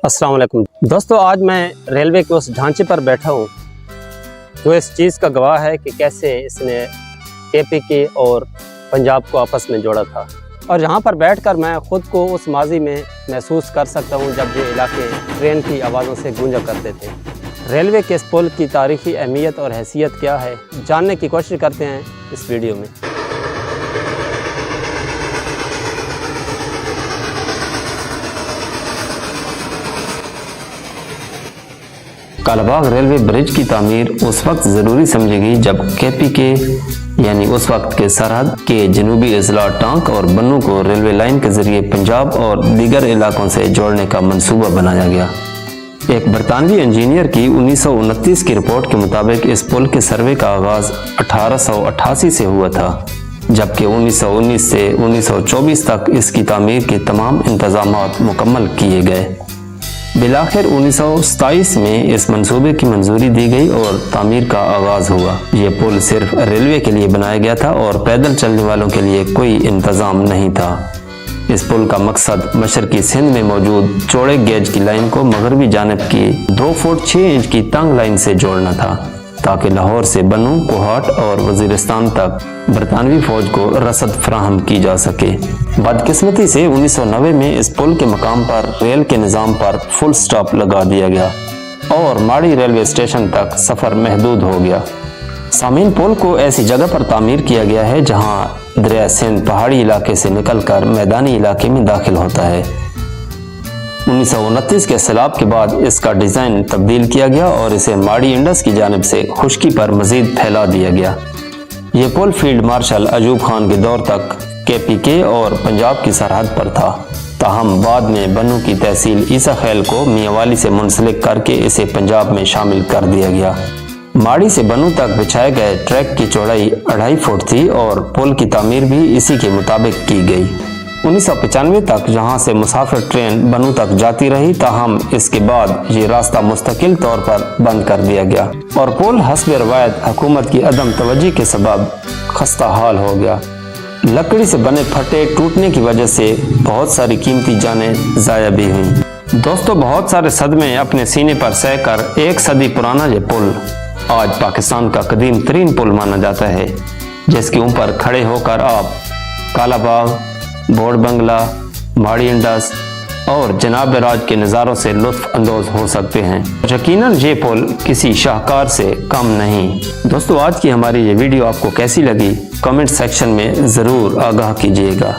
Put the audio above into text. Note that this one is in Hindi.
अस्सलाम वालेकुम दोस्तों, आज मैं रेलवे के उस ढांचे पर बैठा हूँ जो इस चीज़ का गवाह है कि कैसे इसने केपीके और पंजाब को आपस में जोड़ा था। और यहाँ पर बैठकर मैं ख़ुद को उस माजी में महसूस कर सकता हूँ जब ये इलाके ट्रेन की आवाज़ों से गूंजा करते थे। रेलवे के इस पुल की तारीख़ी अहमियत और हैसियत क्या है, जानने की कोशिश करते हैं इस वीडियो में। कालाबाग रेलवे ब्रिज की तामीर उस वक्त ज़रूरी समझी गई जब केपीके यानी उस वक्त के सरहद के जनूबी अजला टांक और बन्नू को रेलवे लाइन के जरिए पंजाब और दीगर इलाकों से जोड़ने का मंसूबा बनाया गया। एक बरतानवी इंजीनियर की 1929 की रिपोर्ट के मुताबिक इस पुल के सर्वे का आगाज़ 1888 से हुआ था, जबकि 1919 से 1924 तक इसकी तामीर के तमाम इंतजामात मुकम्मल किए गए। बिलाखिर 1927 में इस मंसूबे की मंजूरी दी गई और तामीर का आगाज़ हुआ। ये पुल सिर्फ रेलवे के लिए बनाया गया था और पैदल चलने वालों के लिए कोई इंतज़ाम नहीं था। इस पुल का मकसद मशरकी सिंध में मौजूद चौड़े गेज की लाइन को मगरबी जानिब की 2 फुट 6 इंच की तंग लाइन से जोड़ना था, ताकि लाहौर से बन्नू, कोहाट और वजीरिस्तान तक बरतानवी फौज को रसद फराहम की जा सके। बदकिस्मती से 1990 में इस पुल के मकाम पर रेल के निज़ाम पर फुल स्टॉप लगा दिया गया और माड़ी रेलवे स्टेशन तक सफ़र महदूद हो गया। सामीन, पुल को ऐसी जगह पर तामीर किया गया है जहां दरिया सिंध पहाड़ी इलाके से निकलकर मैदानी इलाके में दाखिल होता है। 1929 के सैलाब के बाद इसका डिज़ाइन तब्दील किया गया और इसे माड़ी इंडस की जानिब से खुश्की पर मज़ीद फैला दिया गया। ये पुल फील्ड मार्शल अयूब खान के दौर तक केपीके और पंजाब की सरहद पर था, ताहम बाद में बन्नू की तहसील ईसा खैल को मियांवाली से मुंसलिक करके इसे पंजाब में शामिल कर दिया गया। माड़ी से बन्नू तक बिछाए गए ट्रैक की चौड़ाई 2.5 फुट थी और पुल की तामीर भी इसी के मुताबिक की गई। 1995 तक यहाँ से मुसाफिर ट्रेन बन्नू तक जाती रही, ताहम इसके बाद ये रास्ता मुस्तकिल तौर पर बंद कर दिया गया और पुल हस्ब रवायत हुकूमत की अदम तवज्जो के सबब खस्ता हाल हो गया। लकड़ी से बने फटे टूटने की वजह से बहुत सारी कीमती जानें ज़ाया भी हुई। दोस्तों, बहुत सारे सदमे अपने सीने पर सह कर 1 सदी पुराना ये पुल आज पाकिस्तान का कदीम तरीन पुल माना जाता है, जिसके ऊपर खड़े होकर आप कालाबाग, बोर्ड बंगला, माड़ी इंडस और जनाब राज के नज़ारों से लुत्फ अंदोज हो सकते हैं। यकीनन ये पुल किसी शाहकार से कम नहीं। दोस्तों, आज की हमारी ये वीडियो आपको कैसी लगी, कमेंट सेक्शन में ज़रूर आगाह कीजिएगा।